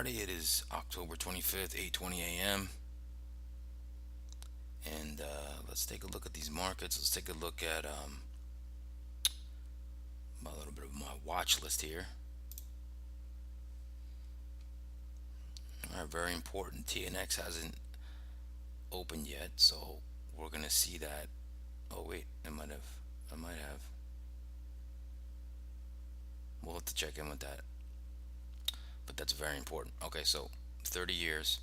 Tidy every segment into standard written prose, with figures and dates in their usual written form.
Friday. It is October 25th, 8:20 a.m. And let's take a look at these markets. Let's take a look at a little bit of my watch list here. All right, very important. TNX hasn't opened yet, so we're gonna see that. Oh wait, it might have. I might have. We'll have to check in with that. But that's very important. Okay, so 30 years,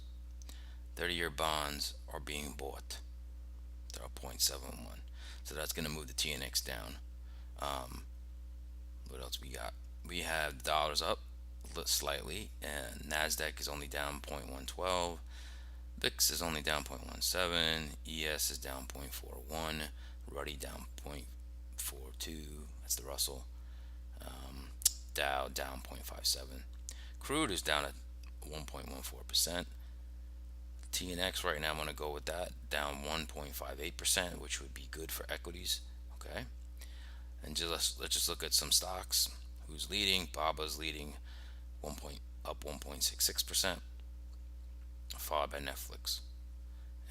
30-year bonds are being bought. They're up 0.71. So that's going to move the TNX down. Um, what else we got? We have dollars up slightly, and Nasdaq is only down 0.112. VIX is only down 0.17. ES is down 0.41. Ruddy down 0.42. That's the Russell. Dow down 0.57. Crude is down at 1.14%. TNX right now, I'm going to go with that, down 1.58%, which would be good for equities. Okay, and let's just look at some stocks. Who's leading? Baba's leading, up 1.66%, followed by Netflix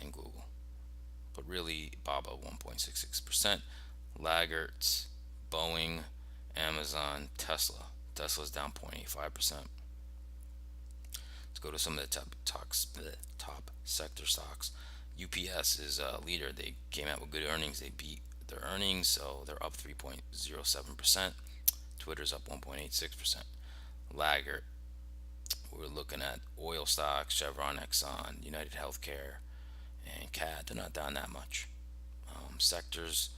and Google. But really, Baba 1.66%. Laggards, Boeing, Amazon, Tesla. Tesla's down 0.85%. Let's go to some of the top sector stocks. UPS is a leader. They came out with good earnings. They beat their earnings, so they're up 3.07%. Twitter's up 1.86%. Laggard, we're looking at oil stocks, Chevron, Exxon, United Healthcare, and CAD. They're not down that much. Sectors,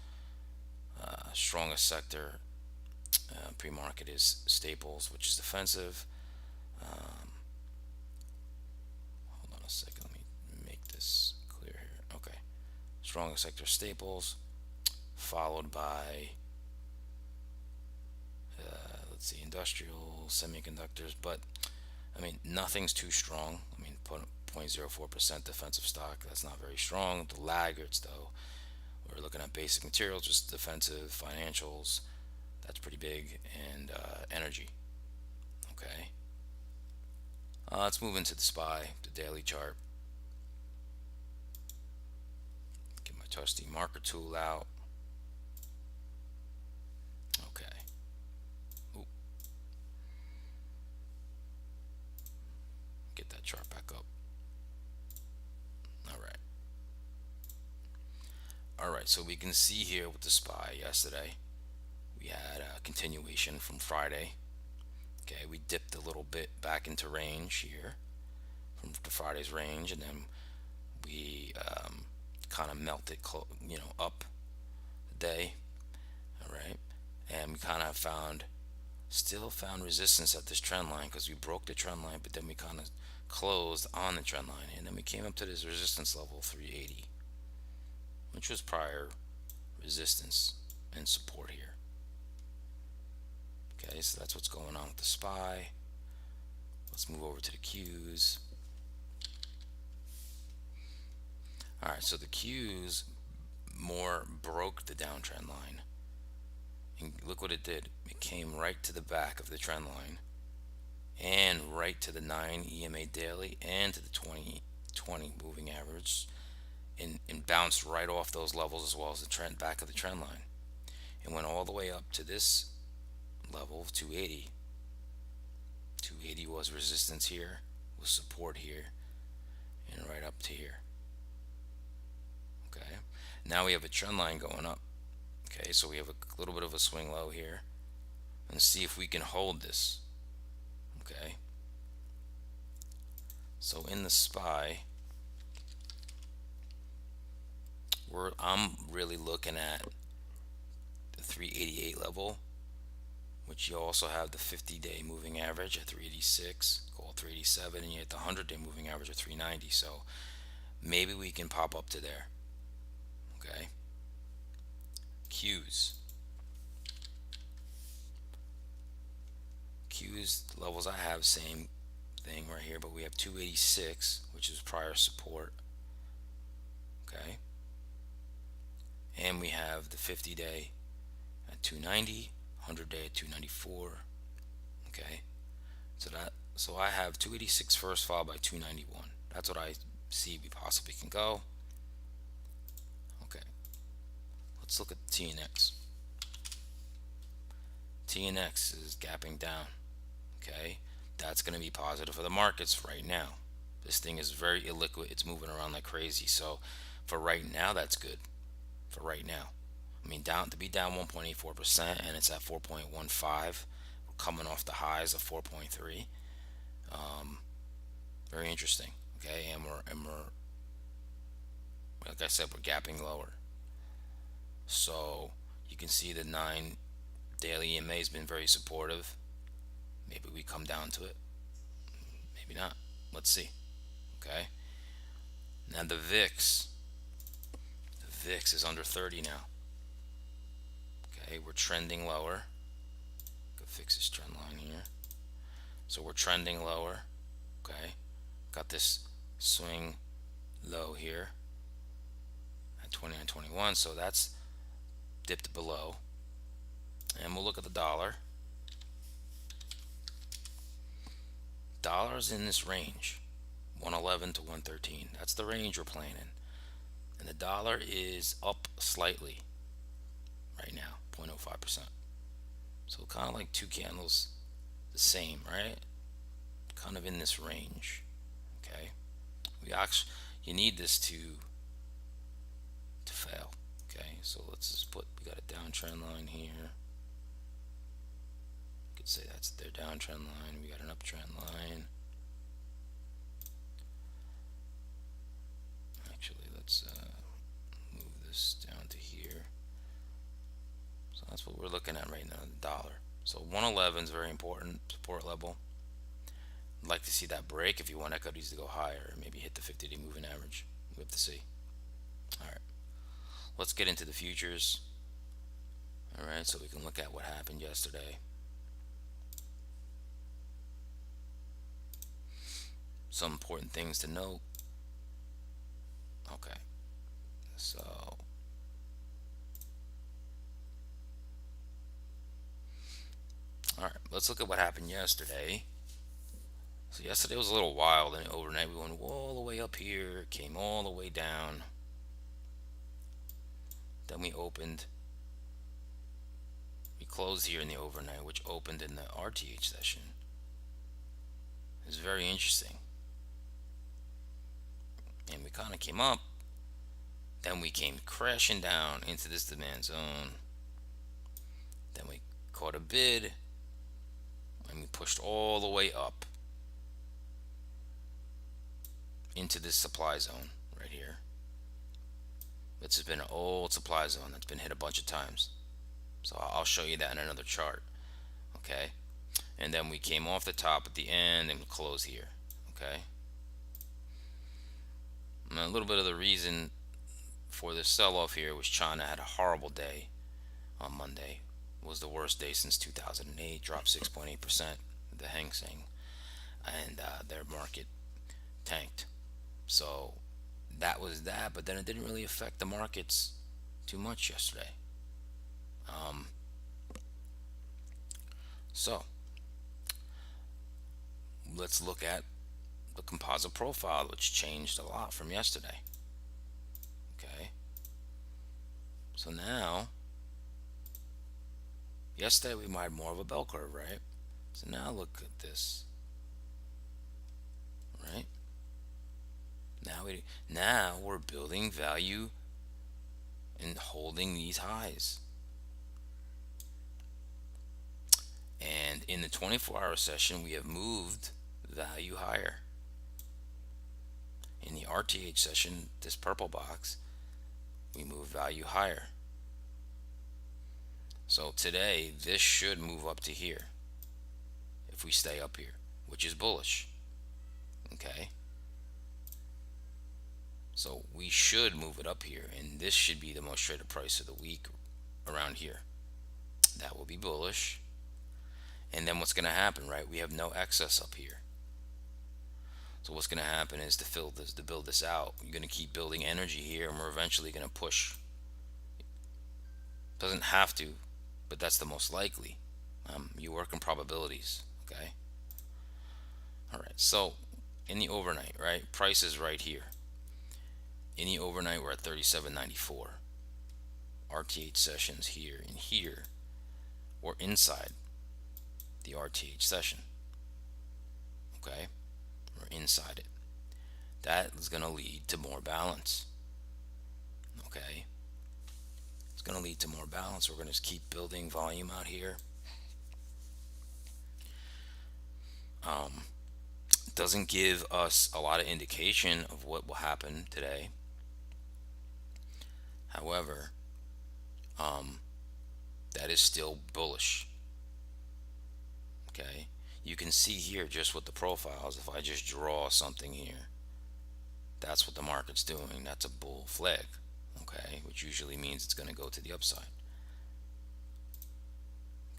strongest sector pre-market is Staples, which is defensive. Hold on a second, let me make this clear here. Okay, strongest sector Staples, followed by let's see, industrial, semiconductors. But I mean, nothing's too strong. I mean, 0.04% defensive stock, that's not very strong. The laggards, though, we're looking at basic materials, just defensive, financials, that's pretty big, and energy. Okay, let's move into the SPY, the daily chart. Get my trusty marker tool out. Okay. Ooh. Get that chart back up. All right. All right, so we can see here with the SPY yesterday, we had a continuation from Friday. Okay, we dipped a little bit back into range here from the Friday's range, and then we kind of melted, up the day. All right, and we kind of still found resistance at this trend line because we broke the trend line, but then we kind of closed on the trend line, and then we came up to this resistance level 380, which was prior resistance and support here. Okay, so that's what's going on with the SPY. Let's move over to the Qs. All right, so the Qs more broke the downtrend line. And look what it did. It came right to the back of the trend line and right to the 9 EMA daily and to the 2020 moving average, and bounced right off those levels as well as the trend back of the trend line, and went all the way up to this level of 280. 280 was resistance here, was support here, and right up to here. Okay, now we have a trend line going up. Okay, so we have a little bit of a swing low here, and see if we can hold this. Okay, so in the SPY, I'm really looking at the 388 level, which you also have the 50-day moving average at 386, call 387, and you have the 100-day moving average at 390. So maybe we can pop up to there. Okay, Qs levels I have, same thing right here, but we have 286, which is prior support. Okay, and we have the 50-day at 290, 100-day at 294. Okay, so So I have 286 first followed by 291. That's what I see we possibly can go. Okay, let's look at TNX. TNX is gapping down. Okay, that's going to be positive for the markets right now. This thing is very illiquid. It's moving around like crazy. So for right now, that's good. For right now, I mean, down to be down 1.84%, and it's at 4.15. We're coming off the highs of 4.3. Very interesting. Okay, and we're like I said, we're gapping lower. So you can see the 9 daily EMA has been very supportive. Maybe we come down to it. Maybe not. Let's see. Okay. Now the VIX is under 30 now. Okay, we're trending lower. Go fix this trend line here. So we're trending lower. Okay, got this swing low here at 29.21. So that's dipped below. And we'll look at the dollar. Dollar's in this range, 111 to 113. That's the range we're playing in. And the dollar is up slightly right now, 0.05%. So kind of like two candles the same, right? Kind of in this range. Okay. We actually you need this to fail. Okay. So let's just put we got a downtrend line here. You could say that's their downtrend line. We got an uptrend line. Actually, let's move this down to here. So that's what we're looking at right now, the dollar. So 111 is very important support level. I'd like to see that break if you want equities to go higher, maybe hit the 50-day moving average. We have to see. All right, let's get into the futures. All right, so we can look at what happened yesterday. Some important things to note. Okay, so all right, let's look at what happened yesterday. So yesterday was a little wild, and overnight we went all the way up here, came all the way down. Then we closed here in the overnight, which opened in the RTH session. It's very interesting. And we kind of came up, then we came crashing down into this demand zone. Then we caught a bid, and we pushed all the way up into this supply zone right here. This has been an old supply zone that's been hit a bunch of times. So I'll show you that in another chart. Okay. And then we came off the top at the end and closed here. Okay. And a little bit of the reason for this sell-off here was China had a horrible day on Monday. It was the worst day since 2008. Dropped 6.8%. The Hang Seng, and their market tanked. So that was that. But then it didn't really affect the markets too much yesterday. Um, so let's look at the composite profile, which changed a lot from yesterday. Okay. So now, yesterday we might have more of a bell curve, right? So now look at this, right? Now we're building value and holding these highs. And in the 24-hour session, we have moved value higher. In the RTH session, this purple box, we move value higher. So today, this should move up to here if we stay up here, which is bullish. Okay. So we should move it up here, and this should be the most traded price of the week around here. That will be bullish. And then what's going to happen, right? We have no excess up here. So what's going to happen is to build this out, you're going to keep building energy here, and we're eventually going to push. Doesn't have to, but that's the most likely. You work in probabilities, okay? All right, so in the overnight, right, price is right here. In the overnight, we're at 37.94. RTH sessions here and here, or inside the RTH session. Okay, we're inside it. That is going to lead to more balance. Okay, it's going to lead to more balance. We're going to keep building volume out here. Doesn't give us a lot of indication of what will happen today. However, that is still bullish. Okay, you can see here just with the profiles. If I just draw something here, that's what the market's doing. That's a bull flag. Okay, which usually means it's going to go to the upside.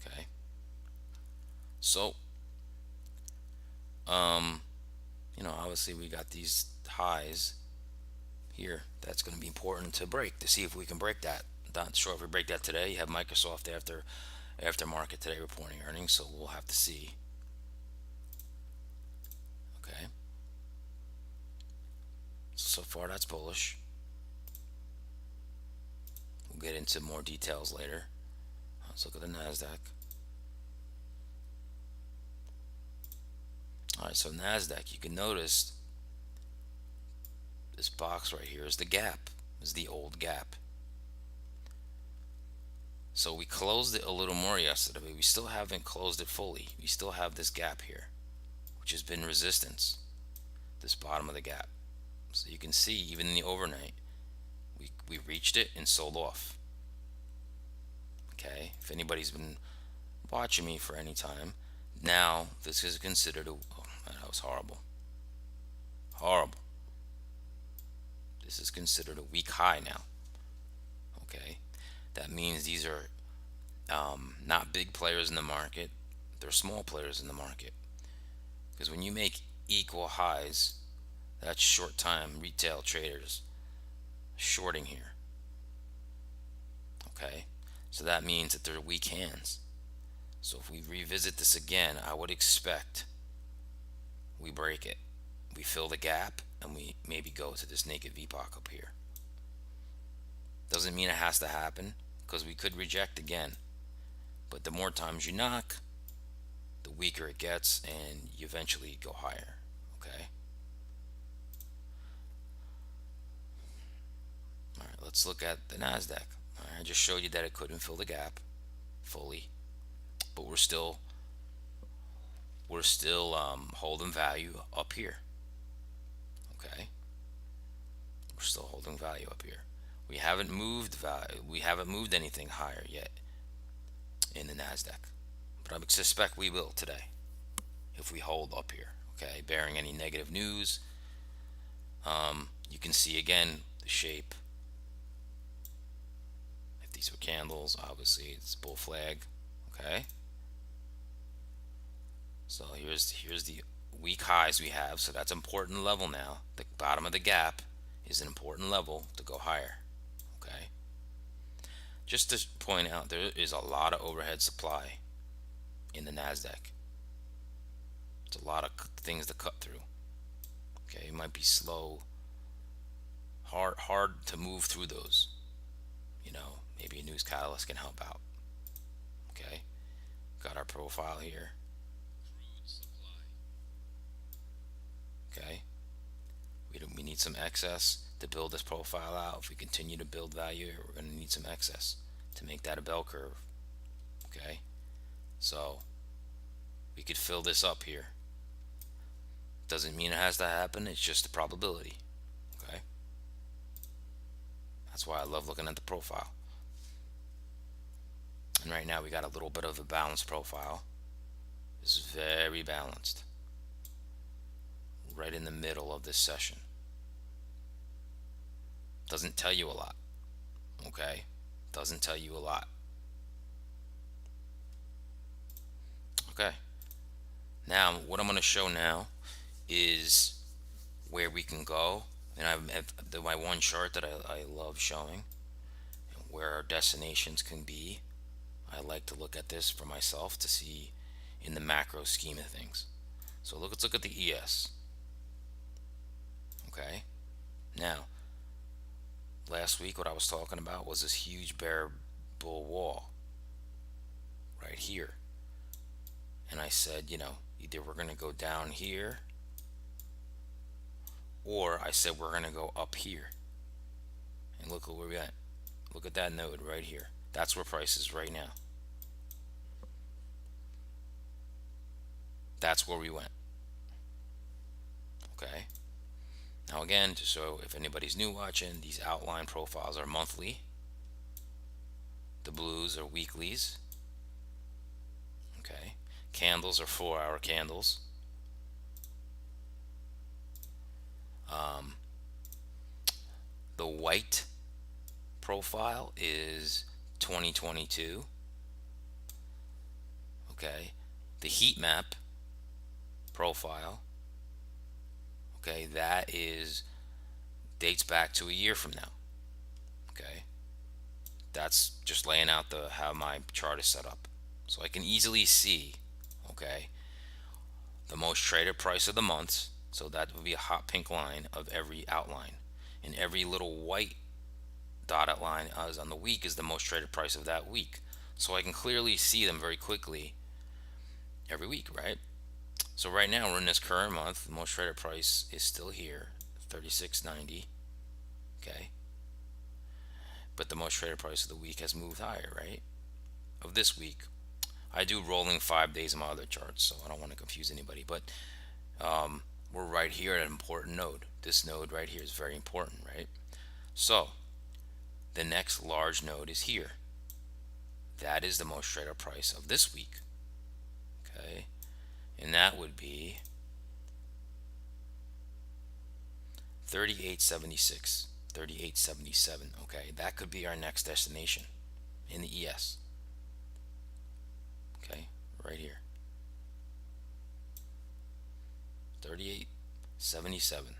Okay, so obviously we got these highs here. That's going to be important to break, to see if we can break that. Not sure if we break that today. You have Microsoft after market today reporting earnings, so we'll have to see. Okay, so far that's bullish. We'll get into more details later. Let's look at the Nasdaq. All right, so Nasdaq, you can notice this box right here is the gap, is the old gap. So we closed it a little more yesterday, but we still haven't closed it fully. We still have this gap here, which has been resistance, this bottom of the gap. So you can see even in the overnight, we reached it and sold off. Okay, if anybody's been watching me for any time, now this is considered oh man, that was horrible. Horrible. This is considered a weak high now. Okay, that means these are not big players in the market, they're small players in the market. Because when you make equal highs, that's short time retail traders shorting here. Okay, so that means that they're weak hands. So if we revisit this again, I would expect we break it, we fill the gap, and we maybe go to this naked VPOC up here. Doesn't mean it has to happen, because we could reject again. But the more times you knock, the weaker it gets, and you eventually go higher. Okay. All right, let's look at the Nasdaq. All right, I just showed you that it couldn't fill the gap fully, but we're still holding value up here. Okay, we're still holding value up here. We haven't moved value. We haven't moved anything higher yet in the Nasdaq, but I suspect we will today if we hold up here. Okay, bearing any negative news. You can see again the shape. If these were candles, obviously it's bull flag. Okay, so here's the weak highs we have. So that's an important level now. The bottom of the gap is an important level to go higher. Okay, just to point out, there is a lot of overhead supply in the Nasdaq. It's a lot of things to cut through. Okay, it might be slow, hard to move through those. Maybe a news catalyst can help out. Okay, got our profile here. Okay, we need some excess to build this profile out. If we continue to build value, we're going to need some excess to make that a bell curve. Okay, so we could fill this up here. Doesn't mean it has to happen, it's just a probability. Okay, that's why I love looking at the profile. And right now we got a little bit of a balanced profile. This is very balanced, right in the middle of this session. Doesn't tell you a lot. Okay, doesn't tell you a lot. Okay, now what I'm going to show now is where we can go. And I have my one chart that I love showing, where our destinations can be. I like to look at this for myself to see in the macro scheme of things. So let's look at the ES. Okay. Now, last week what I was talking about was this huge bear bull wall right here. And I said, either we're going to go down here, or I said we're going to go up here. And look where we're at. Look at that node right here. That's where price is right now. That's where we went. Okay. Now again, just so if anybody's new watching, these outline profiles are monthly. The blues are weeklies. Okay. Candles are 4-hour candles. The white profile is 2022. Okay. The heat map profile, okay, that is dates back to a year from now. Okay. That's just laying out how my chart is set up. So I can easily see, okay, the most traded price of the months. So that would be a hot pink line of every outline. And every little white dotted line as on the week is the most traded price of that week. So I can clearly see them very quickly every week, right? So right now we're in this current month. The most traded price is still here, 36.90. Okay. But the most traded price of the week has moved higher, right? Of this week. I do rolling 5 days in my other charts, so I don't want to confuse anybody. But we're right here at an important node. This node right here is very important, right? So the next large node is here. That is the most traded price of this week. Okay. And that would be 38.76, 38.77. Okay, that could be our next destination in the ES. Okay, right here, 38.77.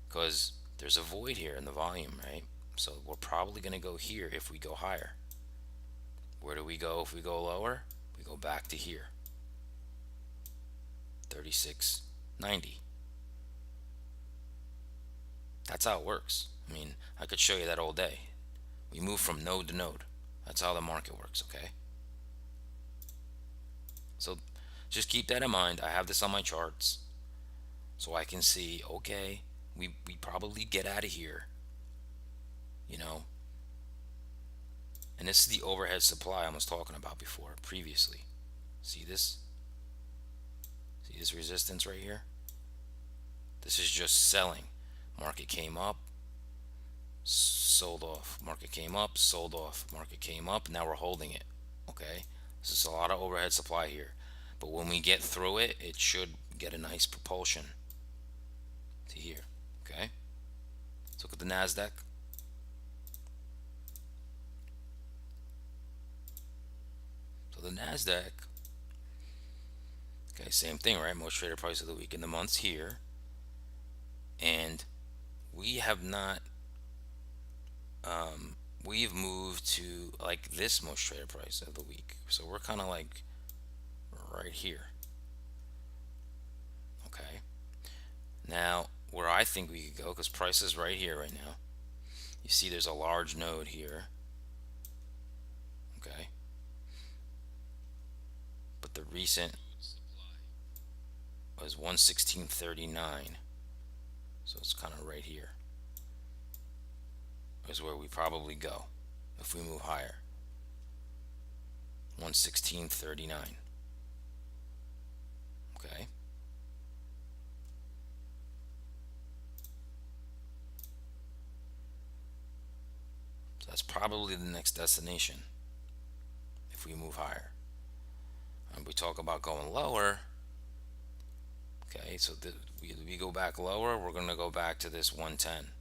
Because there's a void here in the volume, right? So we're probably going to go here if we go higher. Where do we go if we go lower? We go back to here, 36.90. That's how it works. I mean, I could show you that all day. We move from node to node. That's how the market works, okay? So just keep that in mind. I have this on my charts so I can see, okay, we probably get out of here, you know. And this is the overhead supply I was talking about before, previously. See this? See this resistance right here? This is just selling. Market came up, sold off. Market came up, sold off. Market came up. Now we're holding it. Okay? This is a lot of overhead supply here. But when we get through it, it should get a nice propulsion to here. Okay? Let's look at the NASDAQ. So the NASDAQ, okay, same thing, right? Most traded price of the week in the months here. And we have not, we've moved to like this most traded price of the week. So we're kind of like right here. Okay. Now, where I think we could go, because price is right here right now. You see there's a large node here. Okay. But the recent was 116.39. So it's kind of right here. Is where we probably go if we move higher. 116.39. Okay. So that's probably the next destination if we move higher. And we talk about going lower. Okay, so we go back lower, we're going to go back to this 110.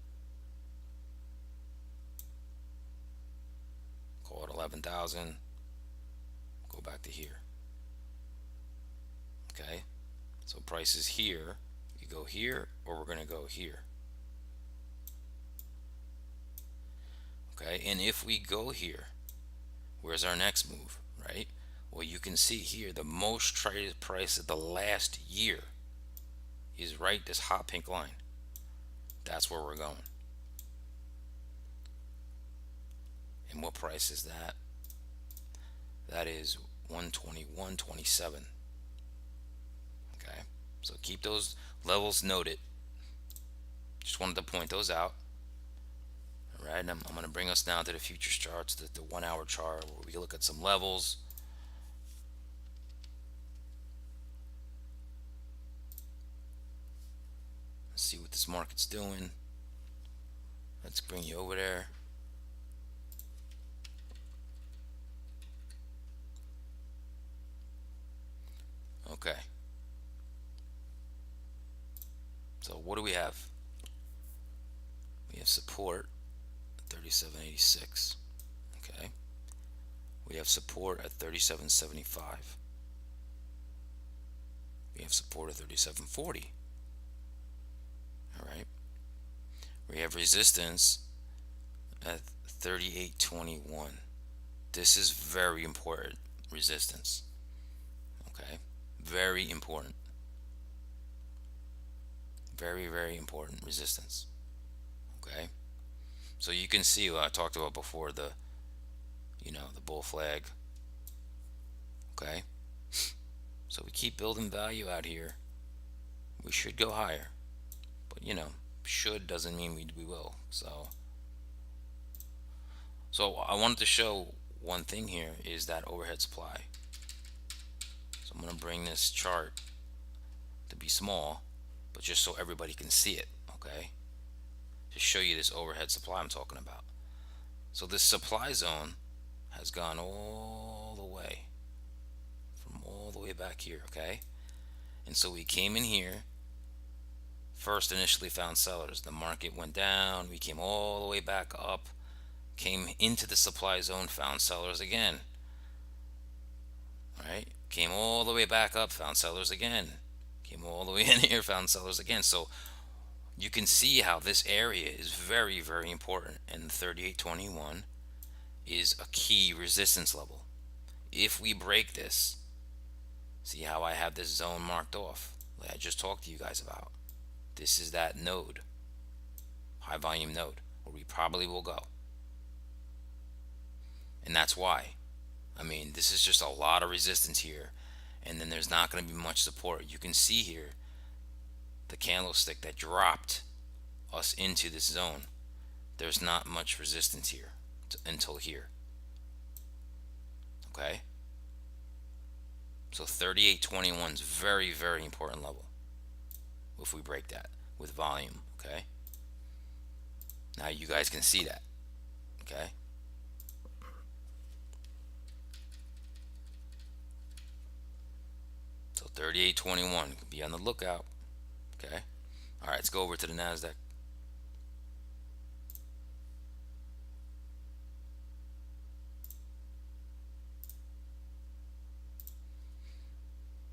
Call it 11,000. Go back to here. Okay, so price is here. You go here, or we're going to go here. Okay, and if we go here, where's our next move, right? Well, you can can see here the most traded price of the last year is right this hot pink line. That's where we're going. And what price is that? That is 121.27. Okay, so keep those levels noted. Just wanted to point those out. All right, I'm going to bring us down to the futures charts, the 1 hour chart, where we look at some levels. Let's see what this market's doing. Let's bring you over there. Okay. So what do we have? We have support at 37.86. Okay. We have support at 37.75. We have support at 37.40. All right. We have resistance at 38.21. This is very important resistance. Okay. Very important. Very, very important resistance. Okay. So you can see what I talked about before, the bull flag. Okay. So we keep building value out here. We should go higher. But should doesn't mean we will. So I wanted to show one thing here is that overhead supply. So I'm going to bring this chart to be small, but just so everybody can see it, okay? Just show you this overhead supply I'm talking about. So this supply zone has gone all the way, from all the way back here, okay? And so we came in here, first initially found sellers. The market went down, we came all the way back up, came into the supply zone, found sellers again. Right? Came all the way back up, found sellers again. Came all the way in here, found sellers again. So you can see how this area is very, very important, and 38.21 is a key resistance level. If we break this, see how I have this zone marked off, like I just talked to you guys about. This is that node, high volume node, where we probably will go. And that's why. I mean, this is just a lot of resistance here, and then there's not going to be much support. You can see here the candlestick that dropped us into this zone. There's not much resistance here until here. Okay? So 38.21 is very, very important level if we break that with volume. Okay? Now you guys can see that. Okay? So 38.21, be on the lookout. Okay? All right, let's go over to the NASDAQ.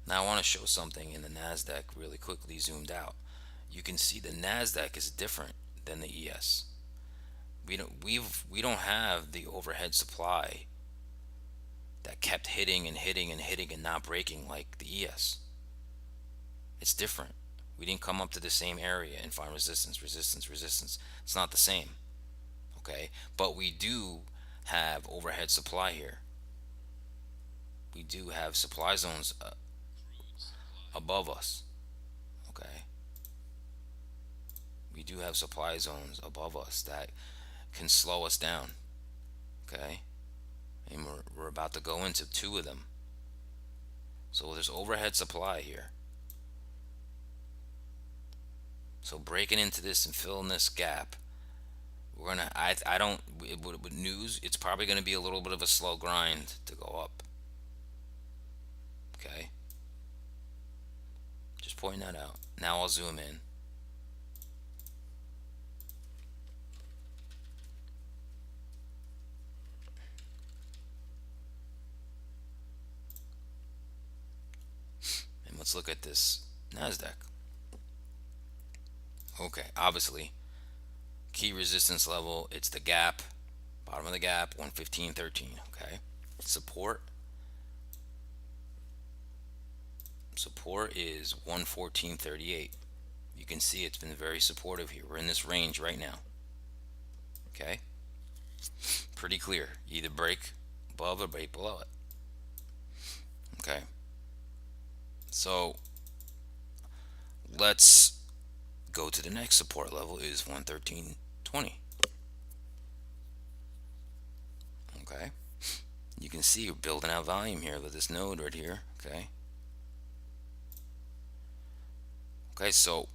Now I want to show something in the NASDAQ really quickly zoomed out. You can see the NASDAQ is different than the ES. We don't have the overhead supply that kept hitting and hitting and hitting and not breaking like the ES. It's different. We didn't come up to the same area and find resistance, resistance, resistance. It's not the same. Okay? But we do have overhead supply here. We do have supply zones above us. Okay? We do have supply zones above us that can slow us down. Okay? And we're about to go into two of them. So there's overhead supply here. So breaking into this and filling this gap, we're gonna. I don't. With news, it's probably gonna be a little bit of a slow grind to go up. Okay. Just pointing that out. Now I'll zoom in. And let's look at this NASDAQ. Okay, obviously, key resistance level, it's the gap, bottom of the gap, 115.13. Okay, support Support is 114.38. You can see it's been very supportive here. We're in this range right now. Okay, pretty clear. Either break above or break below it. Okay, so let's go to the next support level is 113.20. Okay, you can see we're building out volume here with this node right here. Okay, so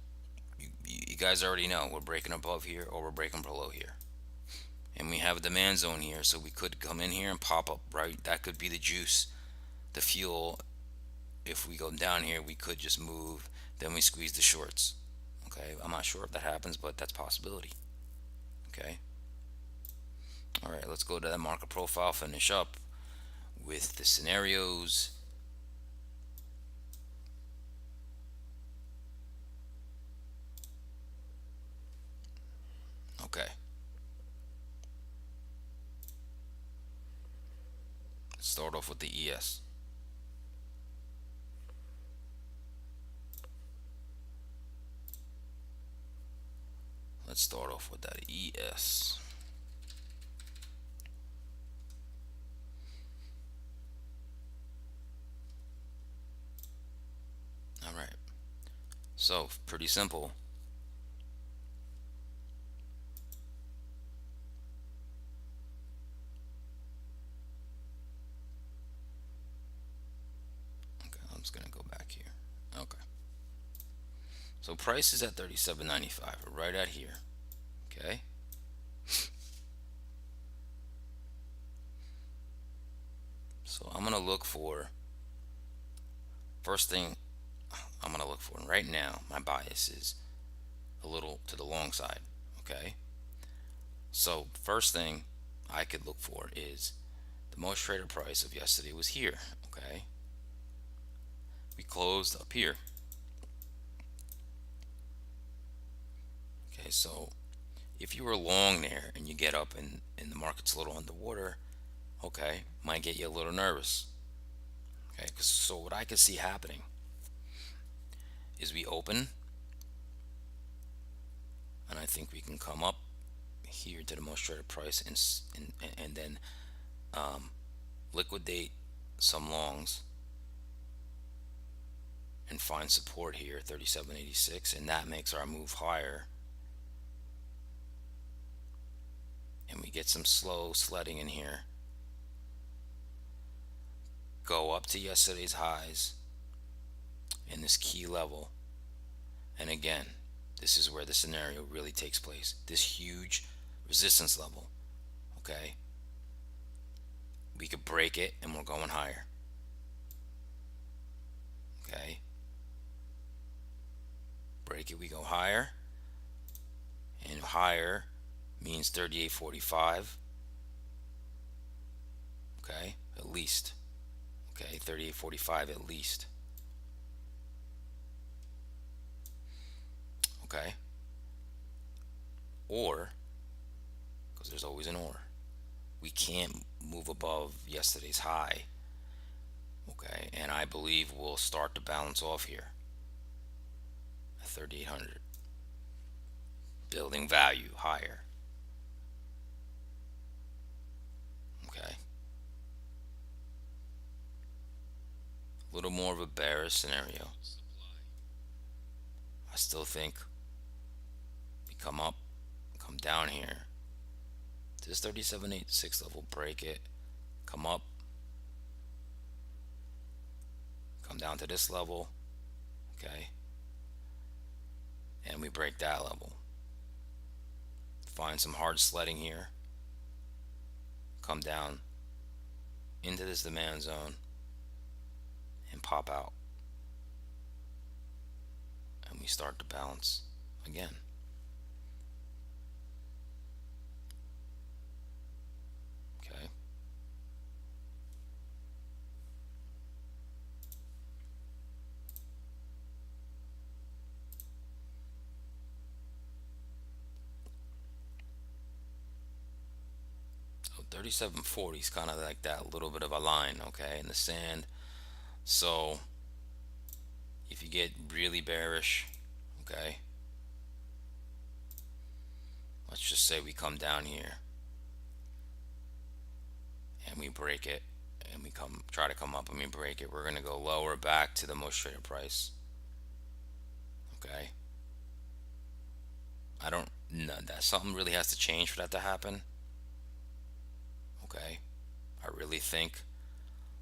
you guys already know we're breaking above here or we're breaking below here, and we have a demand zone here, so we could come in here and pop up, right? That could be the juice, the fuel. If we go down here, we could just move, then we squeeze the shorts. Okay, I'm not sure if that happens, but that's a possibility. Okay, all right, let's go to that market profile, finish up with the scenarios. Okay, let's start off with the ES. Let's start off with that ES. All right, so pretty simple. Okay, I'm just gonna go back here. Okay, so price is at 37.95, right at here. Okay, so I'm gonna look for, first thing I'm gonna look for, and right now my bias is a little to the long side. Okay, so first thing I could look for is the most traded price of yesterday was here. Okay, we closed up here. Okay, so if you were long there and you get up and the market's a little underwater, okay, might get you a little nervous. Okay, so what I could see happening is we open, and I think we can come up here to the most traded price and then liquidate some longs and find support here 37.86, and that makes our move higher, and we get some slow sledding in here, go up to yesterday's highs in this key level, and again, this is where the scenario really takes place, this huge resistance level. Okay, we could break it and we're going higher. Okay, break it, we go higher, and higher means 38.45. Okay, at least. Okay, 38.45 at least. Okay, or, because there's always an or, we can't move above yesterday's high. Okay, and I believe we'll start to balance off here at 3,800, building value higher. Okay, a little more of a bearish scenario. I still think we come up, come down here. This 37.86 level, break it, come up, come down to this level. Okay, and we break that level. Find some hard sledding here, come down into this demand zone, and pop out, and we start to balance again. Okay, so 37.40 is kind of like that little bit of a line, okay, in the sand. So if you get really bearish, okay, let's just say we come down here and we break it, and we come try to come up and we break it, we're going to go lower back to the most traded price. Okay, I don't know that something really has to change for that to happen. Okay, I really think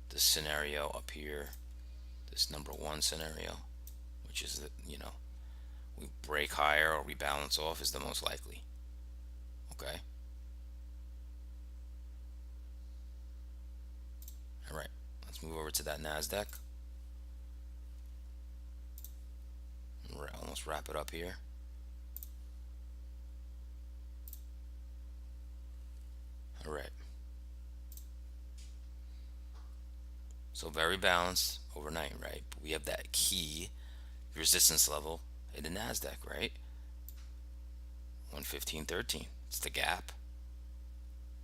this scenario up here, this number one scenario, which is that, we break higher or we balance off, is the most likely. Okay, all right, let's move over to that NASDAQ. We're almost wrap it up here. All right, so very balanced overnight, right? But we have that key resistance level in the NASDAQ, right? 115.13. It's the gap,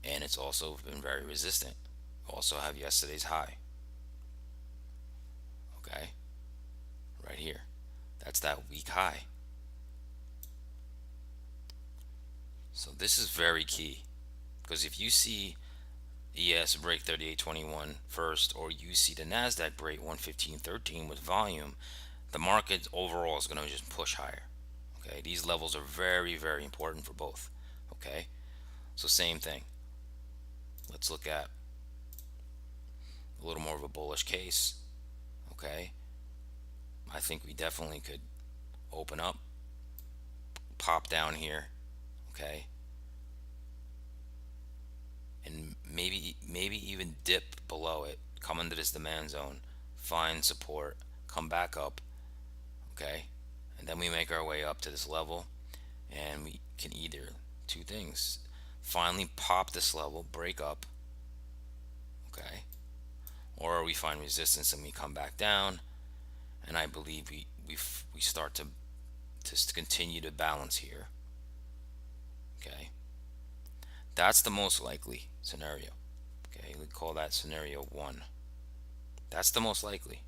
and it's also been very resistant. Also have yesterday's high. Okay, right here. That's that weak high. So this is very key, because if you see ES break 38.21 first, or you see the NASDAQ break 115.13 with volume, the market overall is going to just push higher. Okay, these levels are very, very important for both. Okay, so same thing. Let's look at a little more of a bullish case. Okay, I think we definitely could open up, pop down here. Okay, and maybe even dip below it, come into this demand zone, find support, come back up. Okay, and then we make our way up to this level, and we can either two things: finally pop this level, break up. Okay, or we find resistance and we come back down, and I believe we start to continue to balance here. Okay, that's the most likely scenario. Okay, we call that scenario one. That's the most likely.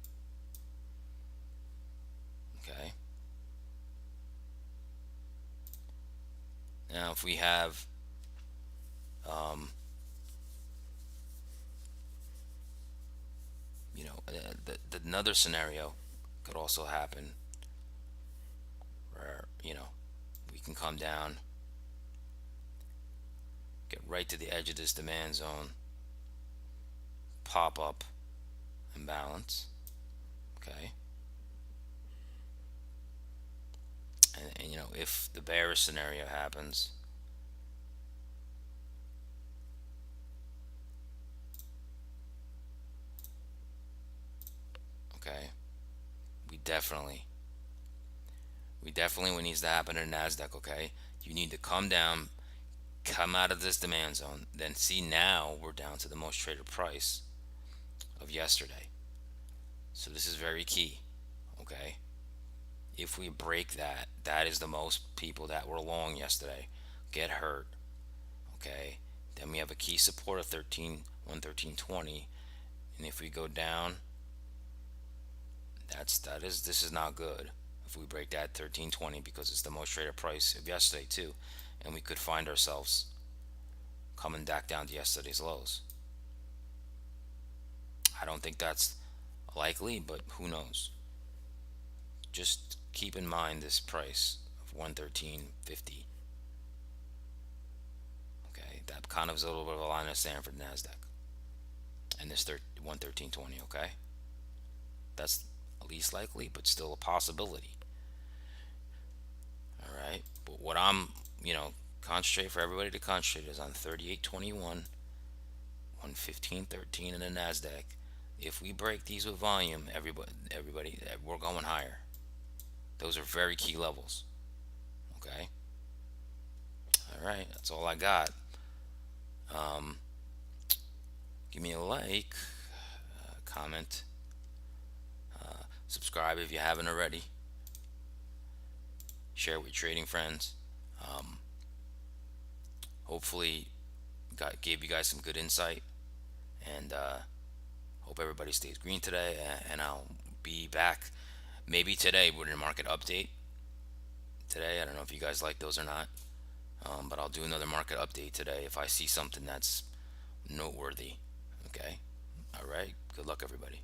Okay, now if we have um, another scenario could also happen where we can come down, get right to the edge of this demand zone, pop up and balance. Okay, and if the bearish scenario happens, okay, we definitely what needs to happen in NASDAQ. Okay, you need to come down, come out of this demand zone, then see, now we're down to the most traded price of yesterday. So this is very key. Okay, if we break that, that is the most people that were long yesterday get hurt. Okay, then we have a key support of 113.20, and if we go down, this is not good. If we break that 13.20, because it's the most traded price of yesterday too, and we could find ourselves coming back down to yesterday's lows. I don't think that's likely, but who knows? Just keep in mind this price of 113.50. Okay, that kind of is a little bit of a line of sand for the Nasdaq, and this 113.20. Okay, that's least likely, but still a possibility. All right, but what I'm concentrate for everybody to concentrate is on 38.21, 115.13 in the Nasdaq. If we break these with volume, everybody, we're going higher. Those are very key levels. Okay. All right, that's all I got. Um, Give me a like, comment, subscribe if you haven't already. Share with your trading friends. Um, Hopefully, gave you guys some good insight, and hope everybody stays green today. And I'll be back Maybe today we're in a market update today. I don't know if you guys like those or not. But I'll do another market update today if I see something that's noteworthy. Okay. All right. Good luck, everybody.